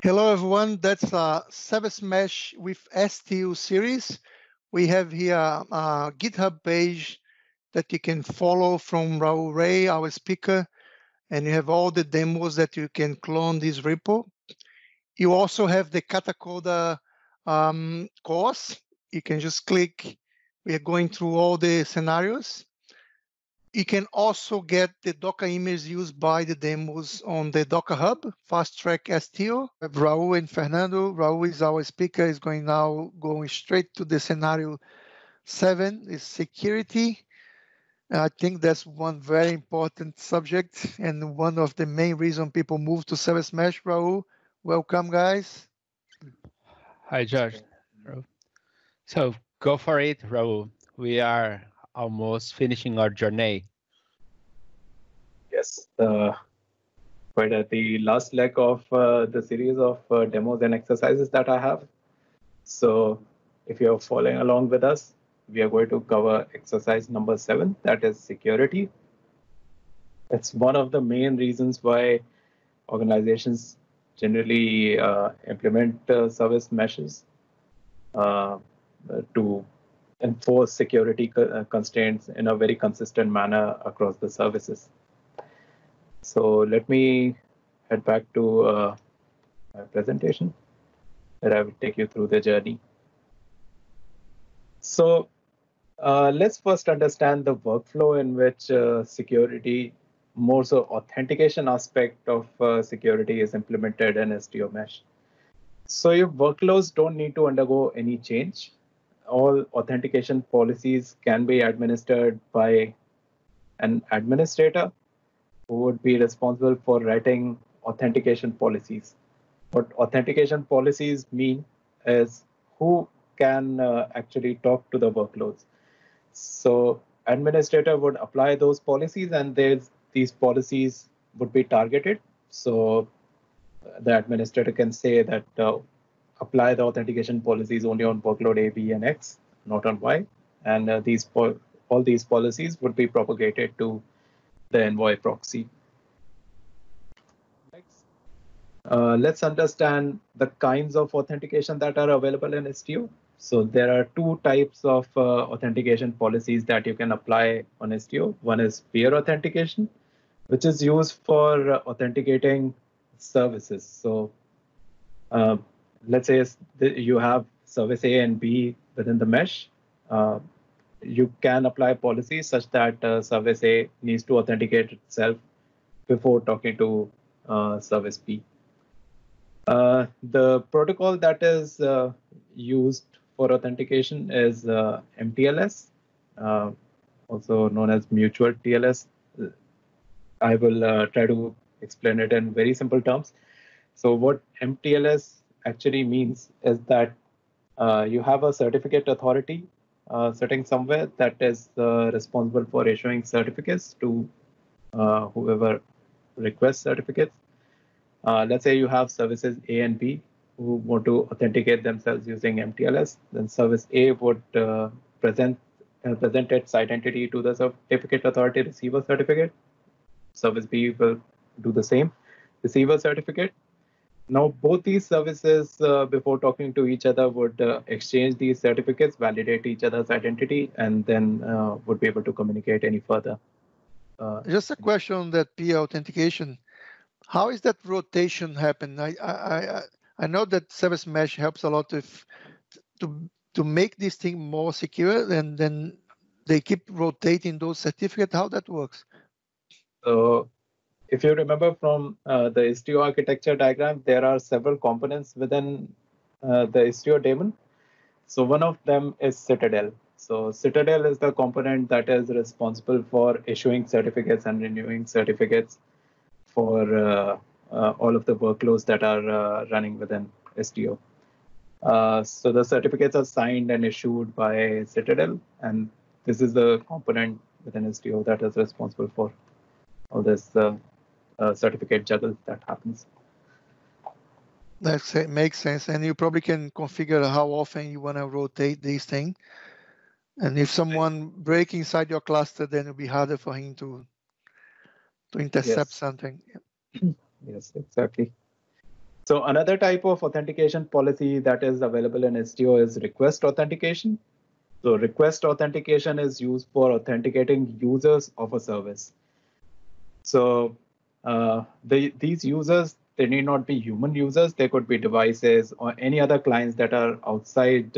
Hello, everyone. That's Service Mesh with STU series. We have here a GitHub page that you can follow from Raul Ray, our speaker, and you have all the demos that you can clone this repo. You also have the Katacoda course. You can just click. We are going through all the scenarios. You can also get the Docker image used by the demos on the Docker Hub, Fast Track STO. Raul and Fernando. Raul is our speaker, is going straight to the scenario 7, is security. I think that's one very important subject and one of the main reasons people move to Service Mesh. Raul, welcome, guys. Hi, George. So go for it, Raul. We are almost finishing our journey. Yes, quite at the last leg of the series of demos and exercises that I have. So if you're following along with us, we are going to cover exercise number 7, that is security. It's one of the main reasons why organizations generally implement service meshes to enforce security constraints in a very consistent manner across the services. So let me head back to my presentation, that I will take you through the journey. So let's first understand the workflow in which security, more so authentication aspect of security, is implemented in STO Mesh. So your workloads don't need to undergo any change. All authentication policies can be administered by an administrator who would be responsible for writing authentication policies. What authentication policies mean is who can actually talk to the workloads. So administrator would apply those policies, and these policies would be targeted. So the administrator can say that apply the authentication policies only on workload A, B, and X, not on Y. And all these policies would be propagated to the Envoy proxy. Next, let's understand the kinds of authentication that are available in STO. So there are two types of authentication policies that you can apply on STO. One is peer authentication, which is used for authenticating services. So let's say you have service A and B within the mesh. You can apply policies such that service A needs to authenticate itself before talking to service B. The protocol that is used for authentication is MTLS, also known as mutual TLS. I will try to explain it in very simple terms. So what MTLS actually means is that you have a certificate authority sitting somewhere that is responsible for issuing certificates to whoever requests certificates. Let's say you have services A and B who want to authenticate themselves using MTLS. Then service A would present its identity to the certificate authority, receive a certificate. Service B will do the same, receive a certificate. Now, both these services, before talking to each other, would exchange these certificates, validate each other's identity, and then would be able to communicate any further. Just a question on that peer authentication. How is that rotation happen? I know that Service Mesh helps a lot to make this thing more secure, and then they keep rotating those certificates. How that works? So if you remember from the Istio architecture diagram, there are several components within the Istio daemon. So one of them is Citadel. So Citadel is the component that is responsible for issuing certificates and renewing certificates for all of the workloads that are running within Istio. So the certificates are signed and issued by Citadel, and this is the component within Istio that is responsible for all this certificate juggle that happens. That makes sense, and you probably can configure how often you want to rotate these things. And if someone breaks inside your cluster, then it'll be harder for him to intercept something. Yes, exactly. So another type of authentication policy that is available in Istio is request authentication. So request authentication is used for authenticating users of a service. So these users, they need not be human users. They could be devices or any other clients that are outside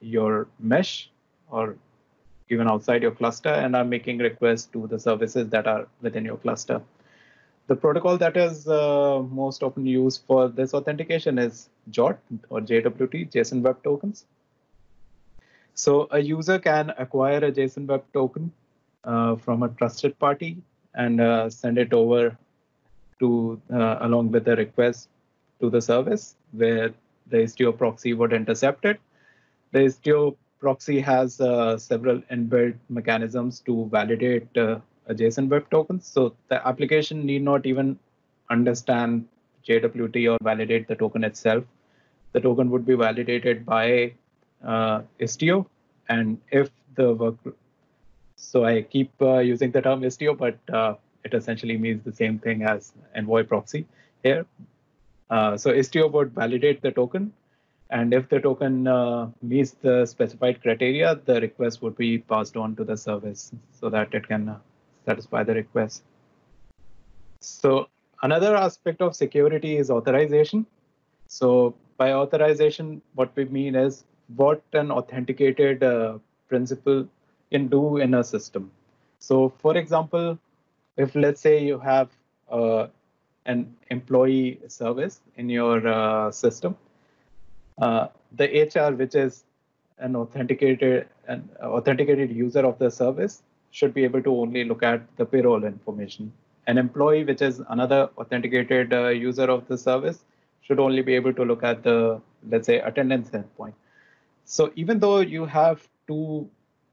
your mesh or even outside your cluster and are making requests to the services that are within your cluster. The protocol that is most often used for this authentication is JWT or JWT, JSON Web Tokens. So a user can acquire a JSON Web Token from a trusted party and send it over to along with the request to the service where the Istio proxy would intercept it. The Istio proxy has several inbuilt mechanisms to validate a JSON Web Token. So the application need not even understand JWT or validate the token itself. The token would be validated by Istio, and if the work, so I keep using the term Istio, but it essentially means the same thing as Envoy proxy here. So Istio would validate the token, and if the token meets the specified criteria, the request would be passed on to the service so that it can satisfy the request. So another aspect of security is authorization. So by authorization, what we mean is what an authenticated principal can do in a system. So for example, if let's say you have an employee service in your system, the HR, which is an authenticated user of the service, should be able to only look at the payroll information. An employee, which is another authenticated user of the service, should only be able to look at the, let's say, attendance endpoint. So even though you have two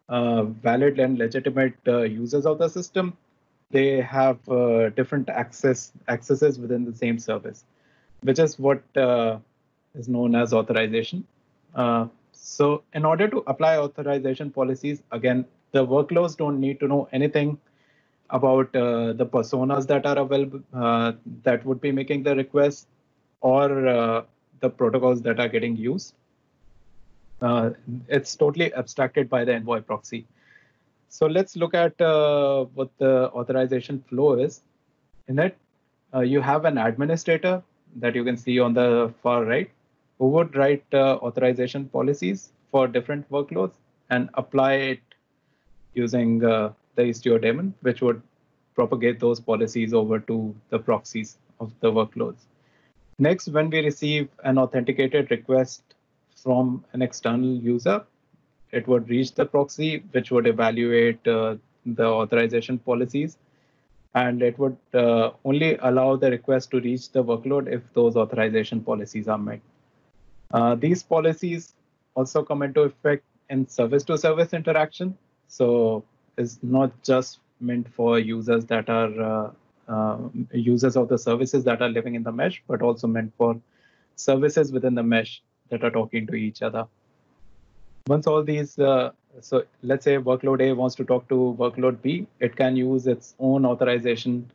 valid and legitimate users of the system, they have different accesses within the same service, which is what is known as authorization. So in order to apply authorization policies, again, the workloads don't need to know anything about the personas that are available that would be making the request or the protocols that are getting used. It's totally abstracted by the Envoy proxy. So let's look at what the authorization flow is. In it, you have an administrator that you can see on the far right, who would write authorization policies for different workloads and apply it using the Istio daemon, which would propagate those policies over to the proxies of the workloads. Next, when we receive an authenticated request from an external user, it would reach the proxy, which would evaluate the authorization policies, and it would only allow the request to reach the workload if those authorization policies are met. These policies also come into effect in service-to-service interaction. So it's not just meant for users that are users of the services that are living in the mesh, but also meant for services within the mesh that are talking to each other. Once all these, so let's say workload A wants to talk to workload B, it can use its own authorization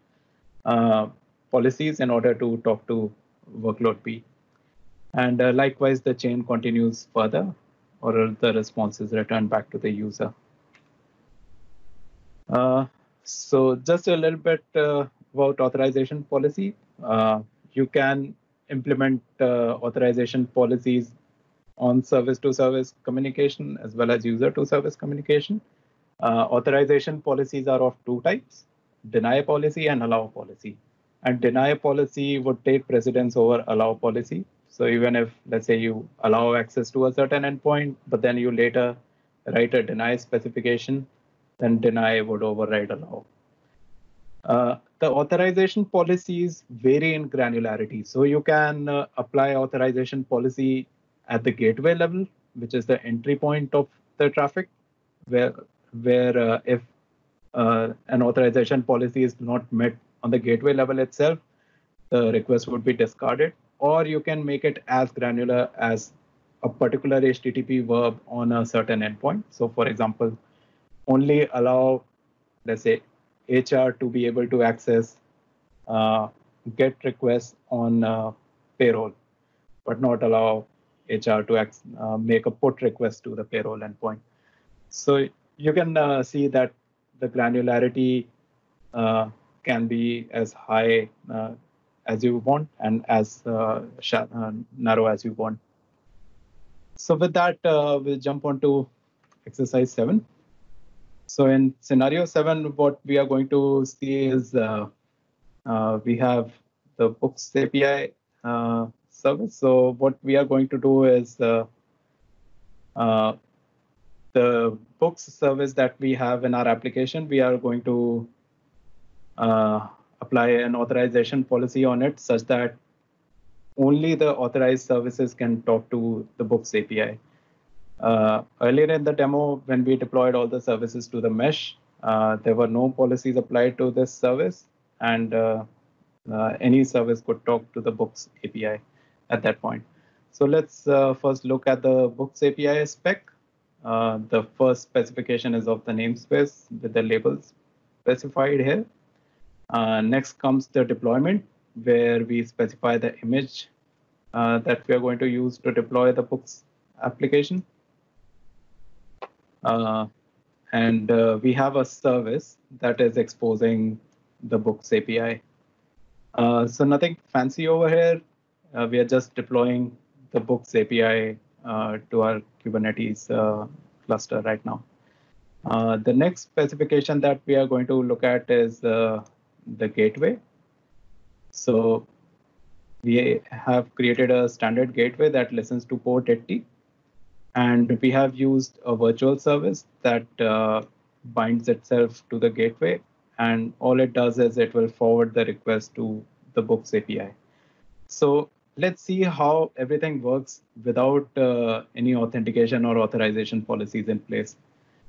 policies in order to talk to workload B. And likewise, the chain continues further, or the response is returned back to the user. So just a little bit about authorization policy. You can implement authorization policies on service-to-service communication as well as user-to-service communication. Authorization policies are of two types: deny policy and allow policy. And deny policy would take precedence over allow policy. So even if, let's say, you allow access to a certain endpoint, but then you later write a deny specification, then deny would override allow. The authorization policies vary in granularity. So you can apply authorization policy at the gateway level, which is the entry point of the traffic, where if an authorization policy is not met on the gateway level itself, the request would be discarded. Or you can make it as granular as a particular HTTP verb on a certain endpoint. So for example, only allow, let's say, HR to be able to access GET requests on payroll, but not allow HR to make a put request to the payroll endpoint. So you can see that the granularity can be as high as you want and as narrow as you want. So with that, we'll jump on to exercise 7. So in scenario 7, what we are going to see is we have the Books API service. So what we are going to do is the Books service that we have in our application, we are going to apply an authorization policy on it such that only the authorized services can talk to the Books API. Earlier in the demo, when we deployed all the services to the mesh, there were no policies applied to this service, and any service could talk to the Books API at that point. So let's first look at the Books API spec. The first specification is of the namespace with the labels specified here. Next comes the deployment, where we specify the image that we are going to use to deploy the Books application. And we have a service that is exposing the Books API. So nothing fancy over here. We are just deploying the Books API to our Kubernetes cluster right now. The next specification that we are going to look at is the gateway. So we have created a standard gateway that listens to port 80. And we have used a virtual service that binds itself to the gateway. And all it does is it will forward the request to the Books API. So let's see how everything works without any authentication or authorization policies in place.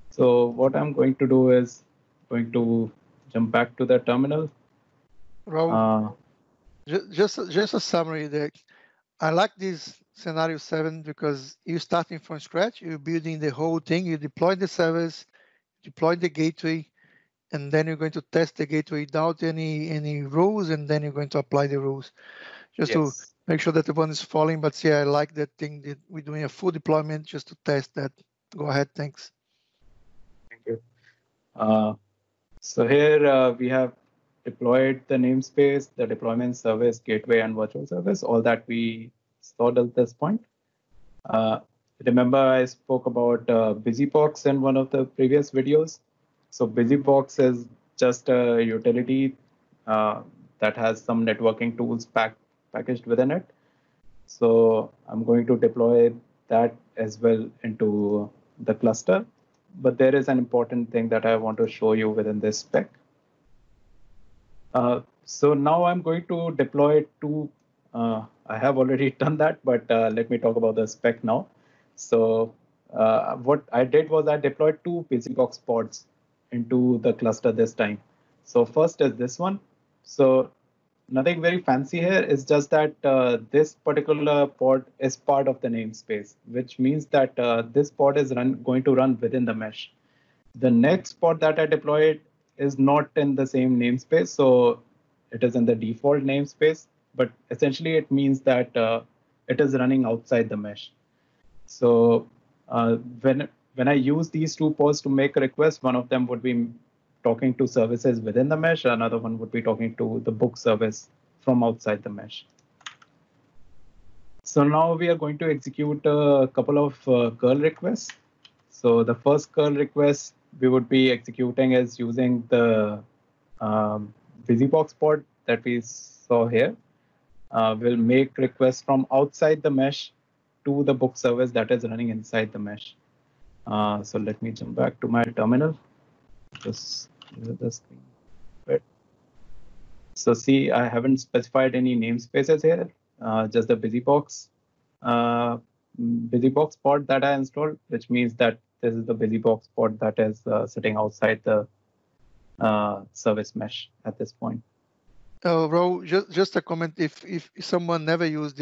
So what I'm going to do is going to jump back to the terminal. Raul, just a summary there. I like this scenario 7 because you're starting from scratch. You're building the whole thing. You deploy the service, deploy the gateway, and then you're going to test the gateway without any rules, and then you're going to apply the rules just to make sure that the one is following. But yeah, I like that thing that we're doing a full deployment just to test that. Go ahead, thanks. Thank you. So here we have deployed the namespace, the deployment service, gateway, and virtual service, all that we saw at this point. Remember I spoke about BusyBox in one of the previous videos. So BusyBox is just a utility that has some networking tools packaged within it. So I'm going to deploy that as well into the cluster. But there is an important thing that I want to show you within this spec. So now I'm going to deploy two. I have already done that, but let me talk about the spec now. So what I did was I deployed two BusyBox pods into the cluster this time. So first is this one. So nothing very fancy here. It's just that this particular pod is part of the namespace, which means that this pod is going to run within the mesh. The next pod that I deployed is not in the same namespace, so it is in the default namespace, but essentially it means that it is running outside the mesh. So when I use these two pods to make a request, one of them would be talking to services within the mesh, another one would be talking to the book service from outside the mesh. So now we are going to execute a couple of curl requests. So the first curl request we would be executing is using the BusyBox pod that we saw here. We'll make requests from outside the mesh to the book service that is running inside the mesh. So let me jump back to my terminal. Just this thing. Right. So see, I haven't specified any namespaces here, just the BusyBox pod that I installed, which means that this is the BusyBox pod that is sitting outside the service mesh at this point. Ro, just a comment. If someone never used,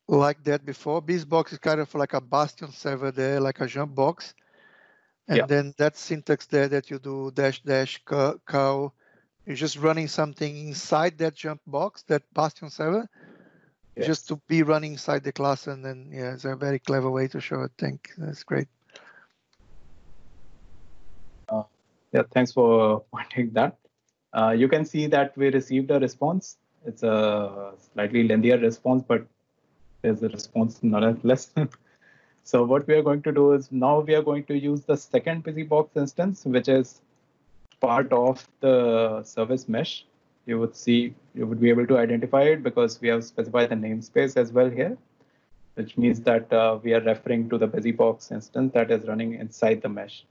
like that before, BusyBox is kind of like a Bastion server there, like a jump box. And then that syntax there that you do --curl, you're just running something inside that jump box, that Bastion server. just to be running inside the class, and then it's a very clever way to show it. That's great. Yeah, thanks for pointing that. You can see that we received a response. It's a slightly lengthier response, but there's a response nonetheless. So what we are going to do is now we are going to use the second BusyBox instance, which is part of the service mesh. You would be able to identify it because we have specified the namespace as well here, which means that we are referring to the BusyBox instance that is running inside the mesh.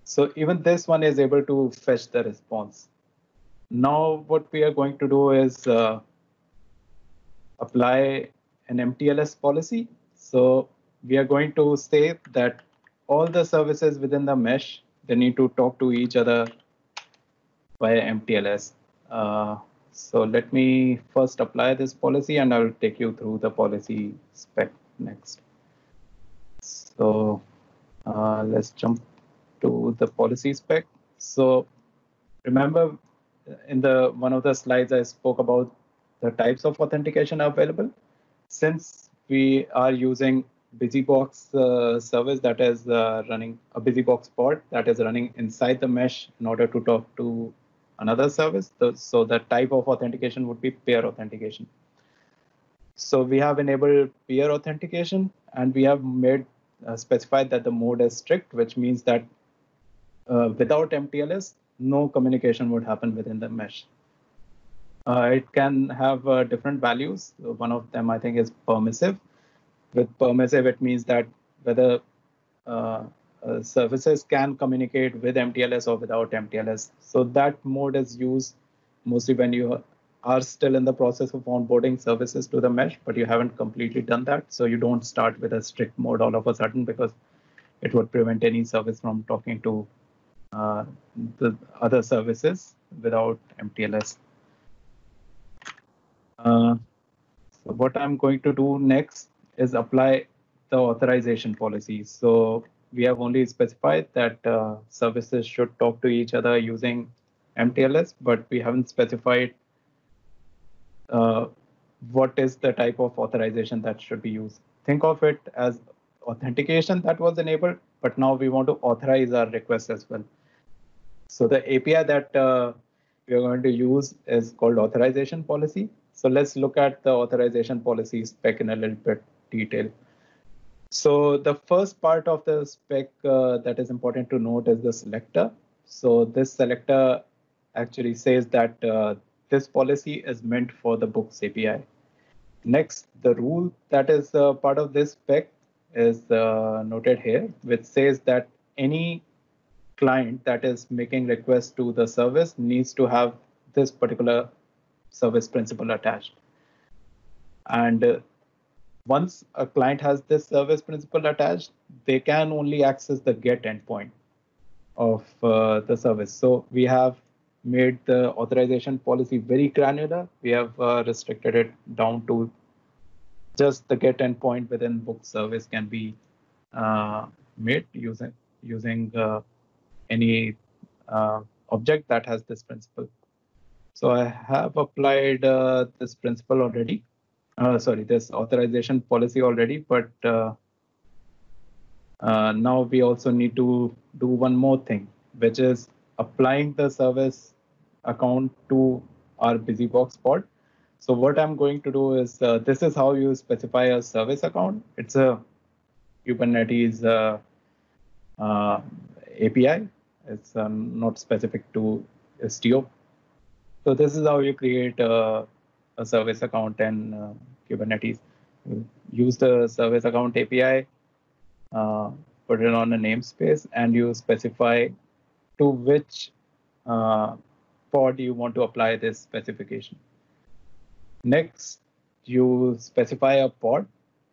So even this one is able to fetch the response. Now what we are going to do is apply an MTLS policy. So we are going to say that all the services within the mesh, they need to talk to each other via MTLS. So let me first apply this policy, and I'll take you through the policy spec next. So let's jump to the policy spec. So remember in one of the slides I spoke about the types of authentication available. Since we are using BusyBox service that is running a BusyBox pod that is running inside the mesh in order to talk to another service, so the type of authentication would be peer authentication. So we have enabled peer authentication, and we have made specified that the mode is strict, which means that without MTLS, no communication would happen within the mesh. It can have different values. One of them, I think, is permissive. With permissive, it means that whether services can communicate with MTLS or without MTLS. So that mode is used mostly when you are still in the process of onboarding services to the mesh, but you haven't completely done that. So you don't start with a strict mode all of a sudden, because it would prevent any service from talking to the other services without MTLS. So what I'm going to do next is apply the authorization policy. So we have only specified that services should talk to each other using MTLS, but we haven't specified what is the type of authorization that should be used. Think of it as authentication that was enabled, but now we want to authorize our requests as well. So the API that we are going to use is called authorization policy. So let's look at the authorization policy spec in a little bit detail. So the first part of the spec that is important to note is the selector. So this selector actually says that this policy is meant for the Books API. Next, the rule that is part of this spec is noted here, which says that any client that is making requests to the service needs to have this particular service principal attached. And once a client has this service principal attached, they can only access the GET endpoint of the service. So we have made the authorization policy very granular. We have restricted it down to just the GET endpoint within book service can be made using any object that has this principle. So I have applied this principle already. This authorization policy already, but now we also need to do one more thing, which is applying the service account to our BusyBox pod. So what I'm going to do is this is how you specify a service account. It's a Kubernetes API. It's not specific to Istio. So this is how you create a service account in Kubernetes. You use the service account API, put it on a namespace, and you specify to which pod you want to apply this specification. Next, you specify a pod.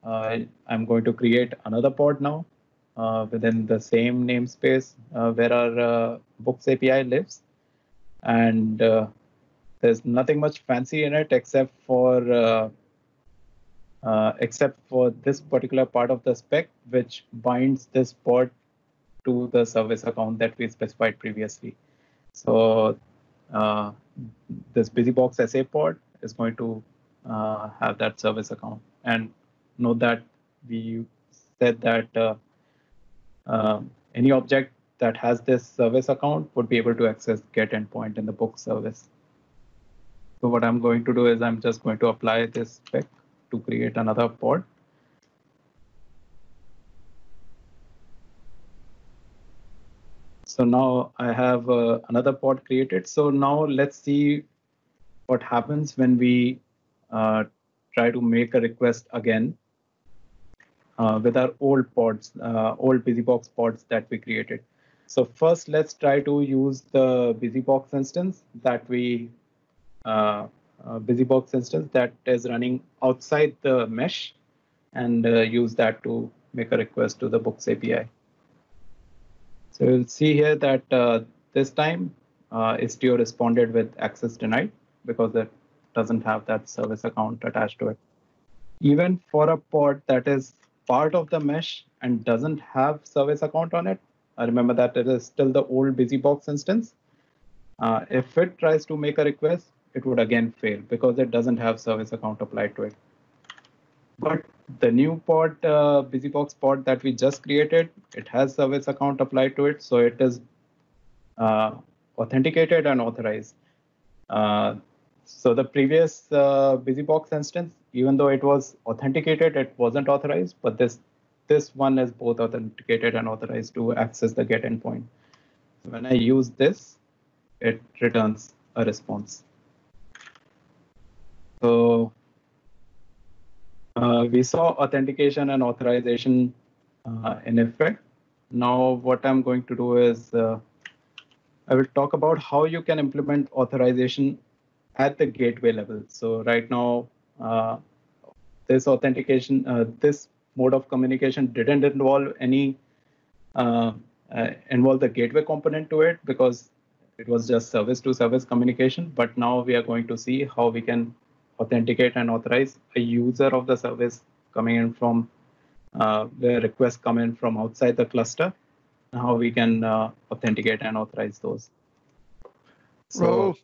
I'm going to create another pod now within the same namespace where our Books API lives. And there's nothing much fancy in it except for this particular part of the spec, which binds this pod to the service account that we specified previously. So this BusyBox SA pod is going to have that service account. And note that we said that any object that has this service account would be able to access get endpoint in the book service. So what I'm going to do is I'm just going to apply this spec to create another pod. So now I have another pod created. So now let's see what happens when we try to make a request again with our old pods, old BusyBox pods that we created. So first, let's try to use the BusyBox instance that we BusyBox instance that is running outside the mesh, and use that to make a request to the Books API. So you'll see here that this time Istio responded with access denied because it doesn't have that service account attached to it. Even for a pod that is part of the mesh and doesn't have service account on it, remember that it is still the old BusyBox instance. If it tries to make a request, it would again fail because it doesn't have service account applied to it. But the new pod, BusyBox pod that we just created, it has service account applied to it, so it is authenticated and authorized. So the previous BusyBox instance, even though it was authenticated, it wasn't authorized, but this one is both authenticated and authorized to access the get endpoint. So when I use this, it returns a response. So we saw authentication and authorization in effect. Now what I'm going to do is I will talk about how you can implement authorization at the gateway level. So right now, this authentication, this mode of communication didn't involve any involve the gateway component to it because it was just service to service communication. But now we are going to see how we can authenticate and authorize a user of the service coming in from where requests come in from outside the cluster, and how we can authenticate and authorize those. So,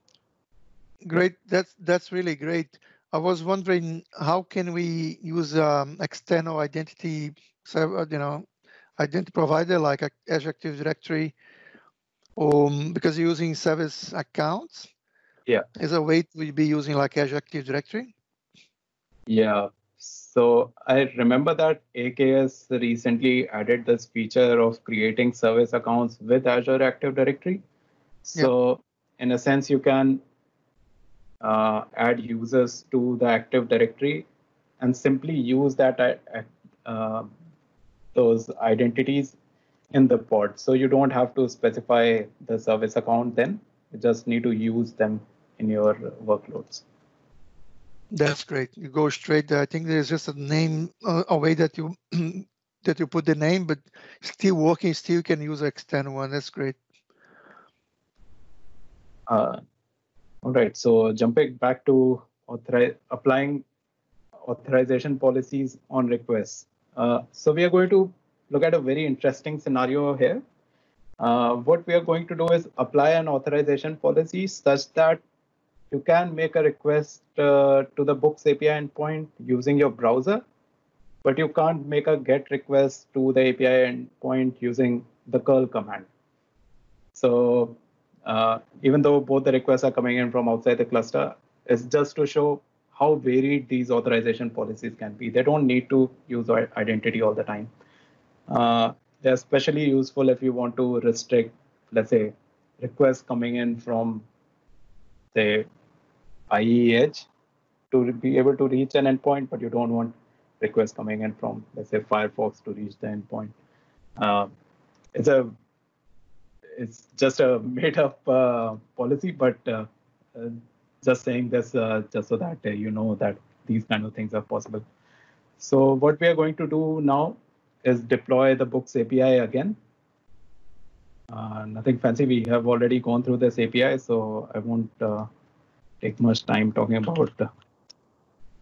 great. That's really great. I was wondering how can we use external identity server, identity provider like Azure Active Directory, because you're using service accounts. Yeah. Is a way to be using like Azure Active Directory? Yeah. So I remember that AKS recently added this feature of creating service accounts with Azure Active Directory. So in a sense, you can add users to the Active Directory and simply use that those identities in the pod. So you don't have to specify the service account then. You just need to use them in your workloads. That's great. You go straight there. I think there's just a name, a way that you that you put the name, but still working, still can use an external one. That's great. All right. So jumping back to applying authorization policies on requests. So we are going to look at a very interesting scenario here. What we are going to do is apply an authorization policy such that you can make a request to the Books API endpoint using your browser, but you can't make a GET request to the API endpoint using the curl command. So even though both the requests are coming in from outside the cluster, it's just to show how varied these authorization policies can be. They don't need to use identity all the time. They're especially useful if you want to restrict, let's say, requests coming in from, say, IE Edge to be able to reach an endpoint, but you don't want requests coming in from, let's say, Firefox to reach the endpoint. It's just a made-up policy, but just saying this just so that you know that these kind of things are possible. So what we are going to do now is deploy the Books API again. Nothing fancy. We have already gone through this API, so I won't take much time talking about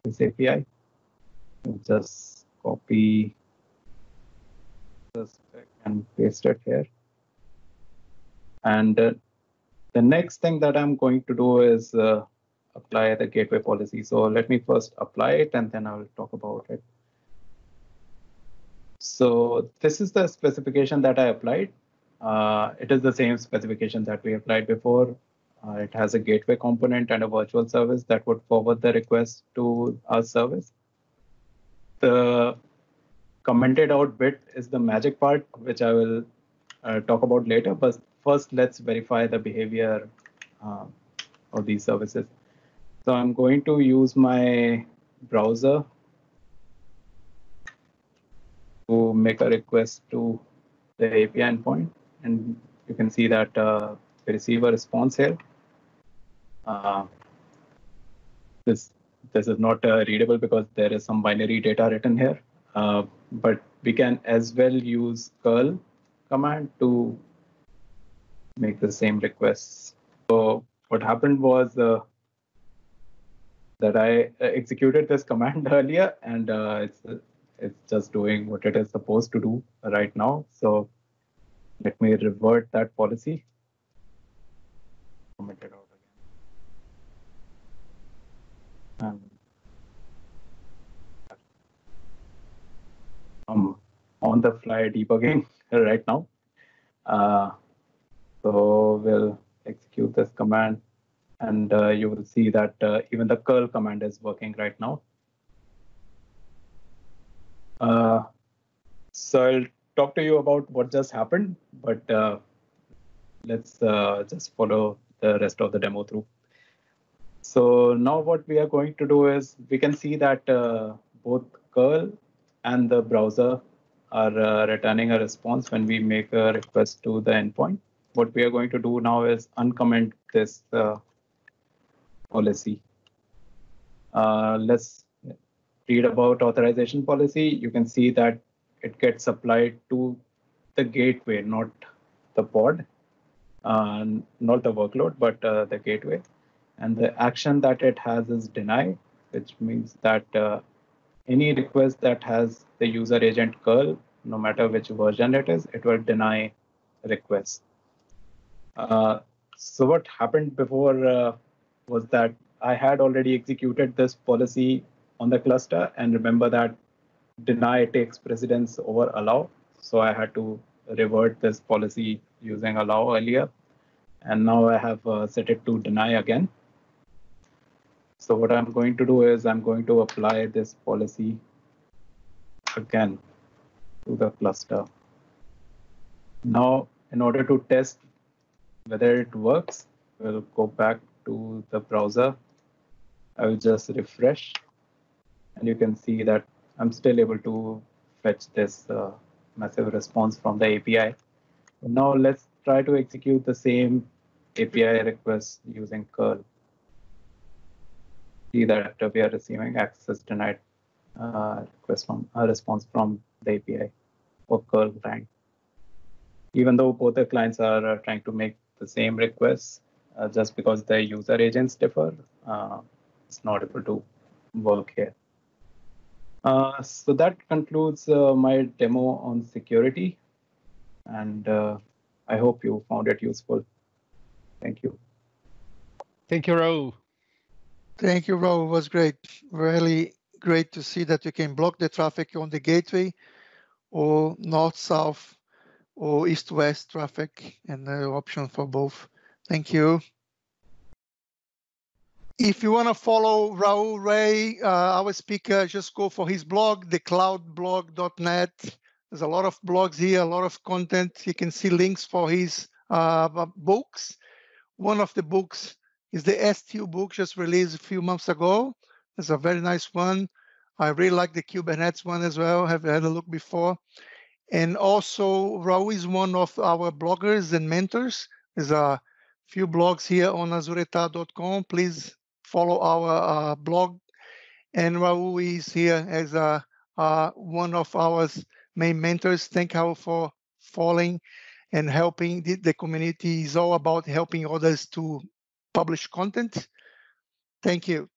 this API. I'll just copy this and paste it here. And the next thing that I'm going to do is apply the gateway policy. So let me first apply it and then I will talk about it. So this is the specification that I applied. It is the same specification that we applied before. It has a gateway component and a virtual service that would forward the request to our service. The commented out bit is the magic part, which I will talk about later. But first, let's verify the behavior of these services. So I'm going to use my browser to make a request to the API endpoint, and you can see that we receive a response here. This is not readable because there is some binary data written here, but we can as well use curl command to make the same requests. So what happened was that I executed this command earlier, and it's just doing what it is supposed to do right now. So let me revert that policy. Comment it out again. I'm on the fly debugging right now. So we'll execute this command, and you will see that even the curl command is working right now. So I'll talk to you about what just happened, but let's just follow the rest of the demo through. So now what we are going to do is we can see that both curl and the browser are returning a response when we make a request to the endpoint. What we are going to do now is uncomment this policy. Let's read about authorization policy. You can see that it gets applied to the gateway, not the pod, not the workload, but the gateway. And the action that it has is deny, which means that any request that has the user agent curl, no matter which version it is, it will deny requests. So what happened before was that I had already executed this policy on the cluster, and remember that deny takes precedence over allow. So I had to revert this policy using allow earlier, and now I have set it to deny again. So what I'm going to do is I'm going to apply this policy again to the cluster. Now, in order to test whether it works, we'll go back to the browser. I will just refresh, and you can see that I'm still able to fetch this massive response from the API. Now let's try to execute the same API request using curl. See that we are receiving access denied response from the API for curl client. Even though both the clients are trying to make the same requests, just because the user agents differ, it's not able to work here. So that concludes my demo on security, and I hope you found it useful. Thank you. Thank you, Raul. Thank you, Raul. It was great. Really great to see that you can block the traffic on the gateway, or north-south, or east-west traffic, and the option for both. Thank you. If you want to follow Raul Ray, our speaker, just go for his blog, thecloudblog.net. There's a lot of blogs here, a lot of content. You can see links for his books. One of the books is the STU book, just released a few months ago. It's a very nice one. I really like the Kubernetes one as well. Have had a look before. And also, Raul is one of our bloggers and mentors. There's a few blogs here on azureta.com. Please follow our blog. And Raul is here as one of our main mentors. Thank you for following and helping. The community is all about helping others to publish content. Thank you.